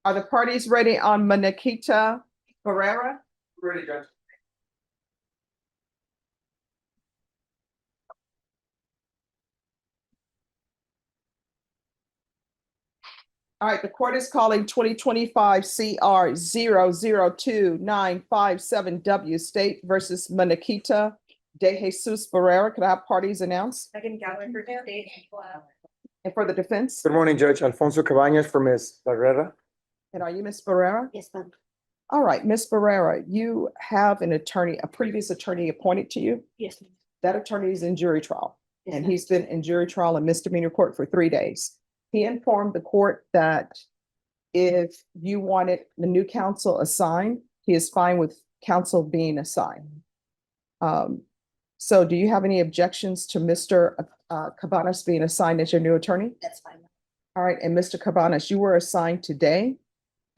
Are the parties ready on Manakita Barrera? Ready, Judge. All right, the court is calling 2025 CR 002-957W State versus Manakita De Jesus Barrera. Could I have parties announced? Second Gallagher State. And for the defense? Good morning, Judge. Alfonso Cabañas for Ms. Barrera. And are you Ms. Barrera? Yes, ma'am. All right, Ms. Barrera, you have an attorney, a previous attorney appointed to you. Yes, ma'am. That attorney is in jury trial. Yes, And ma'am. he's been in jury trial and misdemeanor court for 3 days. He informed the court that if you wanted the new counsel assigned, he is fine with counsel being assigned. So do you have any objections to Mr. Cabanas being assigned as your new attorney? That's fine. All right, and Mr. Cabanas, you were assigned today.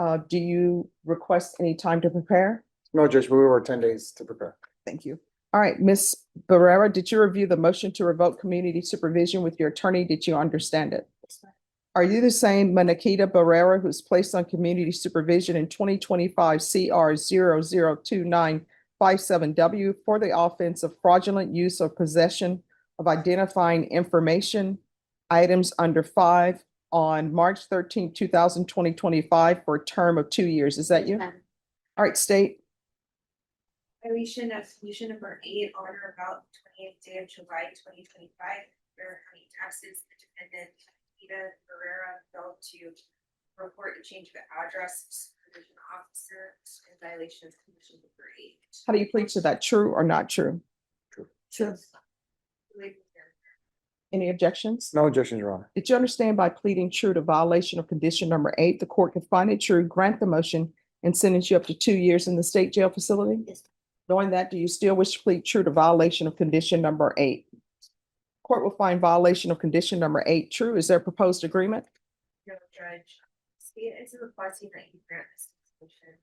Do you request any time to prepare? No, Judge, we were 10 days to prepare. Thank you. All right, Ms. Barrera, did you review the motion to revoke community supervision with your attorney? Did you understand it? Yes, ma'am. Are you the same Manakita Barrera who's placed on community supervision in 2025 CR 002-957W for the offense of fraudulent use or possession of identifying information items under 5 on March 13, 2025 for a term of 2 years? Is that you? Ma'am. All right, state. Violation of solution number 8 on or about 28th day of July 2025, Bear County taxes, the defendant, Ida Barrera, failed to report a change of address, supervision officer, in violation of solution number 8. How do you plead to that? True or not true? True. Any objections? No objection, Your Honor. Did you understand by pleading true to violation of condition number 8, the court could find it true, grant the motion, and sentence you up to 2 years in the state jail facility? Yes. Knowing that, do you still wish to plead true to violation of condition number 8? Court will find violation of condition number 8 true. Is there a proposed agreement? No, Judge, state is requesting that you grant this motion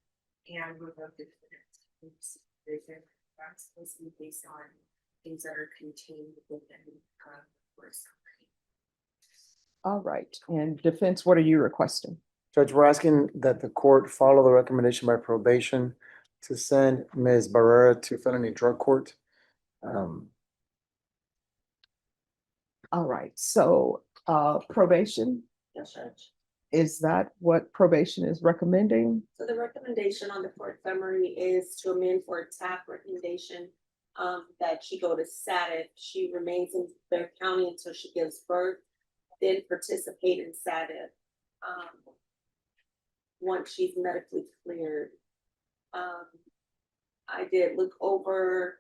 and revoke the defendant's supervision. That's supposed to be based on things that are contained within force company. All right, and defense, what are you requesting? Judge, we're asking that the court follow the recommendation by probation to send Ms. Barrera to felony drug court. All right, so probation, Yes, Judge. is that what probation is recommending? So the recommendation on the court summary is to amend for a TAP recommendation, that she go to SATIP. She remains in Bear County until she gives birth, then participate in SATIP. Once she's medically cleared. I did look over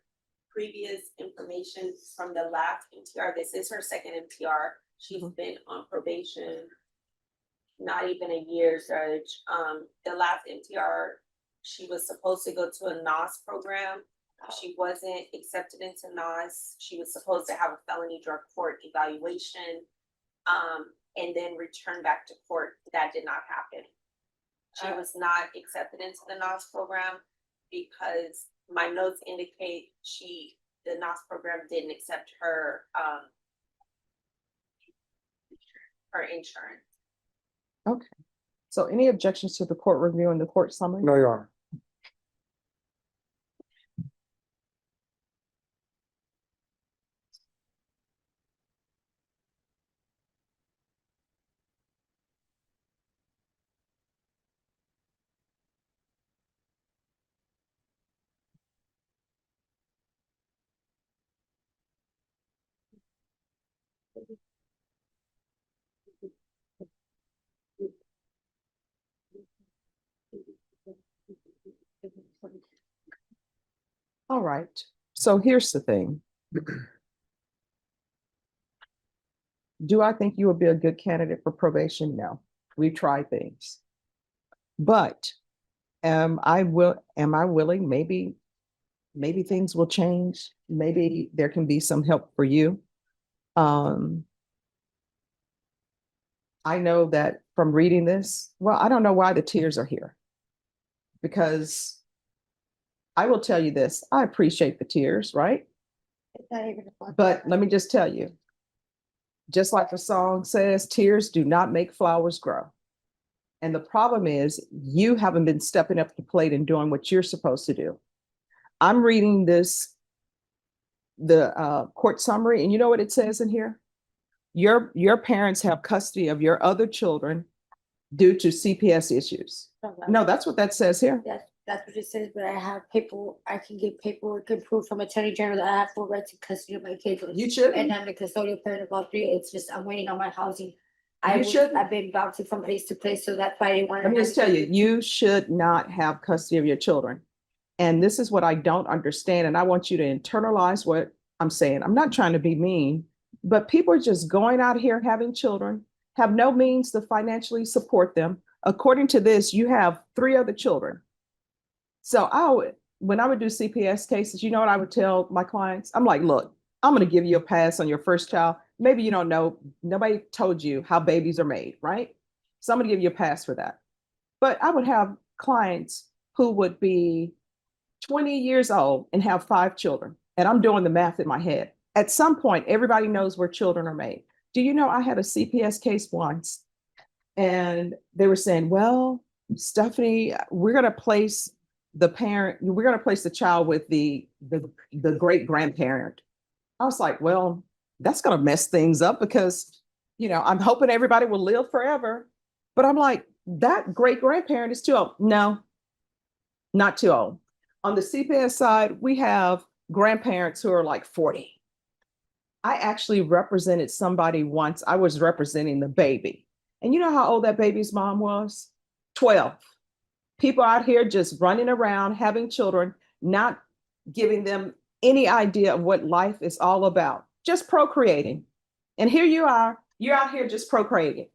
previous information from the last MTR. This is her second MTR. She's been on probation not even a year, Judge. The last MTR, she was supposed to go to a NOS program. She wasn't accepted into NOS. She was supposed to have a felony drug court evaluation, and then return back to court. That did not happen. She was not accepted into the NOS program because my notes indicate the NOS program didn't accept her, her insurance. Okay, so any objections to the court reviewing the court summary? No, Your Honor. All right, so here's the thing. Do I think you would be a good candidate for probation? No, we've tried things. But am I willing? Maybe things will change. Maybe there can be some help for you. I know that from reading this, well, I don't know why the tears are here. Because I will tell you this, I appreciate the tears, right? It's not even a fun- But let me just tell you, just like the song says, tears do not make flowers grow. And the problem is you haven't been stepping up to the plate and doing what you're supposed to do. I'm reading the court summary, and you know what it says in here? Your parents have custody of your other children due to CPS issues. No, that's what that says here. That's what it says, but I have paper, I can get paperwork and proof from Attorney General that I have full rights to custody of my kids. You shouldn't. And I'm the custodial parent of all three. It's just, I'm waiting on my housing. You shouldn't. I've been bouncing from place to place, so that's why I didn't want to. Let me just tell you, you should not have custody of your children. And this is what I don't understand. And I want you to internalize what I'm saying. I'm not trying to be mean, but people are just going out here having children, have no means to financially support them. According to this, you have 3 other children. So when I would do CPS cases, you know what I would tell my clients? I'm like, look, I'm going to give you a pass on your first child. Maybe you don't know, nobody told you how babies are made, right? So I'm going to give you a pass for that. But I would have clients who would be 20 years old and have 5 children. And I'm doing the math in my head. At some point, everybody knows where children are made. Do you know I had a CPS case once and they were saying, well, Stephanie, we're going to place the child with the great grandparent. I was like, well, that's going to mess things up because, I'm hoping everybody will live forever. But I'm like, that great grandparent is too old. No, not too old. On the CPS side, we have grandparents who are like 40. I actually represented somebody once. I was representing the baby. And you know how old that baby's mom was? 12. People out here just running around, having children, not giving them any idea of what life is all about, just procreating. And here you are, you're out here just procreating.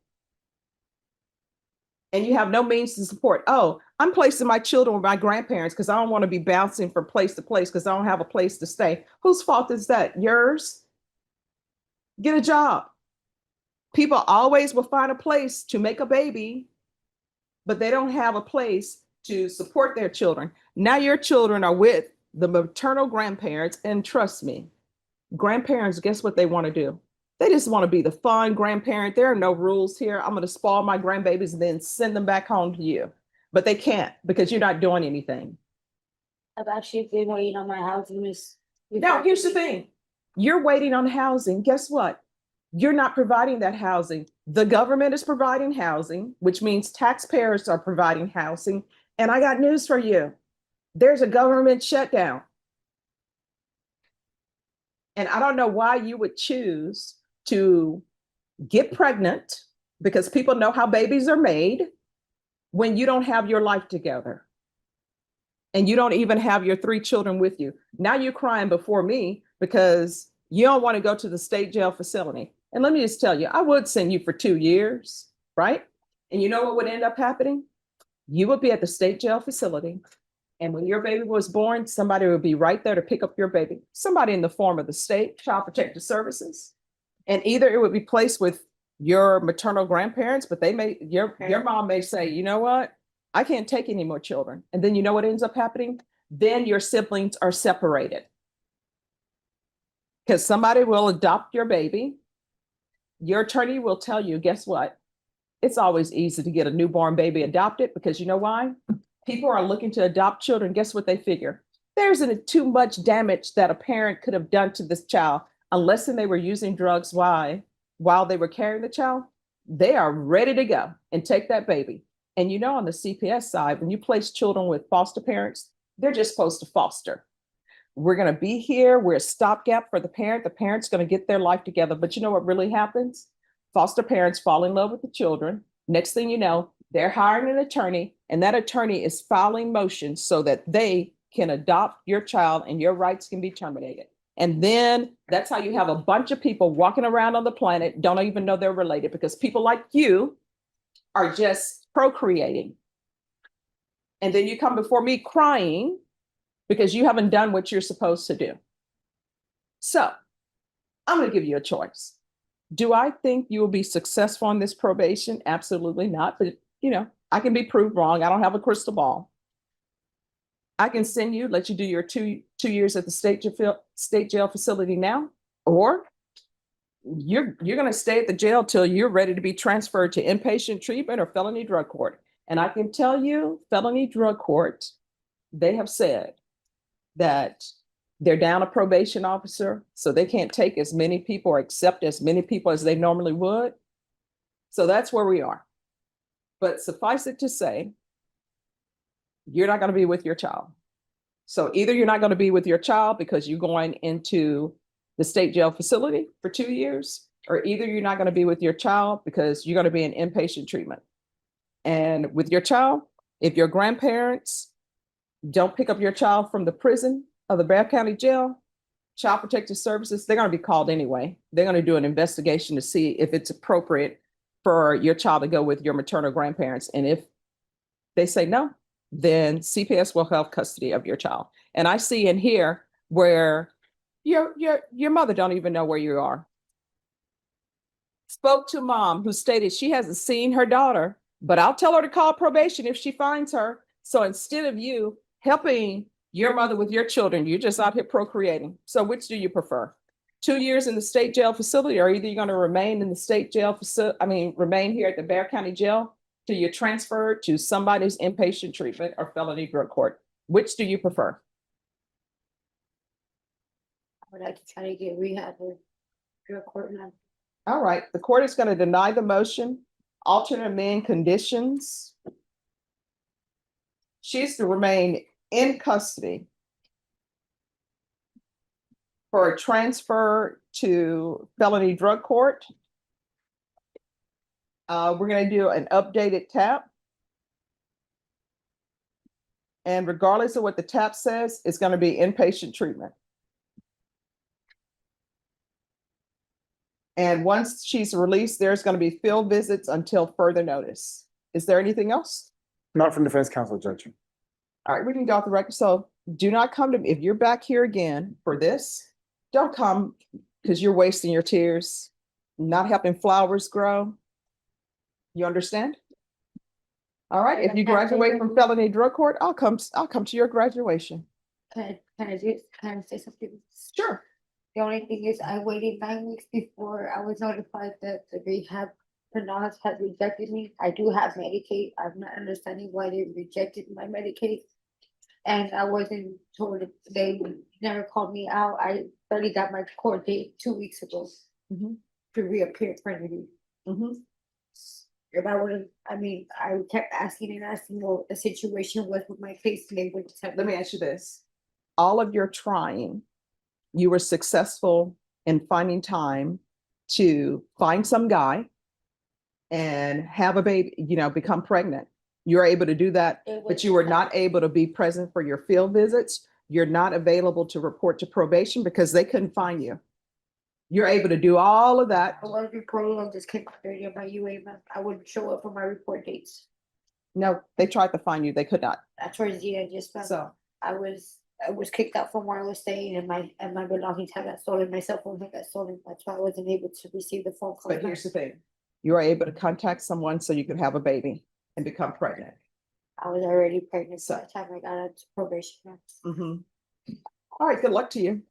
And you have no means to support. Oh, I'm placing my children with my grandparents because I don't want to be bouncing from place to place because I don't have a place to stay. Whose fault is that? Yours? Get a job. People always will find a place to make a baby, but they don't have a place to support their children. Now your children are with the maternal grandparents, and trust me, grandparents, guess what they want to do? They just want to be the fun grandparent. There are no rules here. I'm going to spoil my grandbabies and then send them back home to you. But they can't because you're not doing anything. I've actually been waiting on my housing. Now, here's the thing. You're waiting on housing. Guess what? You're not providing that housing. The government is providing housing, which means taxpayers are providing housing. And I got news for you. There's a government shutdown. And I don't know why you would choose to get pregnant, because people know how babies are made, when you don't have your life together. And you don't even have your 3 children with you. Now you're crying before me because you don't want to go to the state jail facility. And let me just tell you, I would send you for 2 years, right? And you know what would end up happening? You would be at the state jail facility. And when your baby was born, somebody would be right there to pick up your baby. Somebody in the form of the state, Child Protective Services. And either it would be placed with your maternal grandparents, but your mom may say, you know what? I can't take any more children. And then you know what ends up happening? Then your siblings are separated. Because somebody will adopt your baby. Your attorney will tell you, guess what? It's always easy to get a newborn baby adopted because you know why? People are looking to adopt children. Guess what they figure? There isn't too much damage that a parent could have done to this child unless they were using drugs while they were carrying the child. They are ready to go and take that baby. And you know, on the CPS side, when you place children with foster parents, they're just supposed to foster. We're going to be here. We're a stopgap for the parent. The parent's going to get their life together. But you know what really happens? Foster parents fall in love with the children. Next thing you know, they're hiring an attorney, and that attorney is filing motions so that they can adopt your child and your rights can be terminated. And then that's how you have a bunch of people walking around on the planet, don't even know they're related because people like you are just procreating. And then you come before me crying because you haven't done what you're supposed to do. So I'm going to give you a choice. Do I think you will be successful in this probation? Absolutely not. But, I can be proved wrong. I don't have a crystal ball. I can send you, let you do your two years at the state jail facility now, or you're gonna stay at the jail till you're ready to be transferred to inpatient treatment or felony drug court. And I can tell you, felony drug court, they have said that they're down a probation officer, so they can't take as many people or accept as many people as they normally would. So that's where we are. But suffice it to say, you're not going to be with your child. So either you're not going to be with your child because you're going into the state jail facility for 2 years, or either you're not going to be with your child because you're going to be in inpatient treatment. And with your child, if your grandparents don't pick up your child from the prison of the Bexar County Jail, Child Protective Services, they're going to be called anyway. They're going to do an investigation to see if it's appropriate for your child to go with your maternal grandparents. And if they say no, then CPS will have custody of your child. And I see in here where your mother don't even know where you are. Spoke to mom who stated she hasn't seen her daughter, but I'll tell her to call probation if she finds her. So instead of you helping your mother with your children, you're just out here procreating. So which do you prefer? 2 years in the state jail facility, or either you're going to remain in the state jail facility, remain here at the Bexar County Jail till you're transferred to somebody's inpatient treatment or felony drug court. Which do you prefer? I would like to try to get rehab or drug court now. All right, the court is going to deny the motion, alternate amend conditions. She's to remain in custody for a transfer to felony drug court. We're going to do an updated TAP. And regardless of what the TAP says, it's going to be inpatient treatment. And once she's released, there's going to be field visits until further notice. Is there anything else? Not from defense counsel, Judge. All right, we can go off the record. So do not come to me. If you're back here again for this, don't come because you're wasting your tears, not helping flowers grow. You understand? All right, if you graduate from felony drug court, I'll come to your graduation. Can I say something? Sure. The only thing is I waited 9 weeks before I was notified that the rehab nurse had rejected me. I do have Medicaid. I'm not understanding why they rejected my Medicaid. And I wasn't told, they never called me out. I barely got my court date 2 weeks ago to reappear for interview. If I wouldn't, I kept asking and asking what the situation was with my case, and they wouldn't tell me. Let me ask you this. All of your trying, you were successful in finding time to find some guy and have a baby, become pregnant. You're able to do that, but you were not able to be present for your field visits. You're not available to report to probation because they couldn't find you. You're able to do all of that. I was reporting on this came out dirty on my UA. I wouldn't show up for my report dates. No, they tried to find you. They could not. That's where the end just found. So, I was kicked out from where I was staying, and my belongings had got stolen. My cell phone had got stolen. That's why I wasn't able to receive the phone call. but here's the thing. You are able to contact someone so you could have a baby and become pregnant. I was already pregnant So- by the time I got out to probation. Mhm. All right, good luck to you.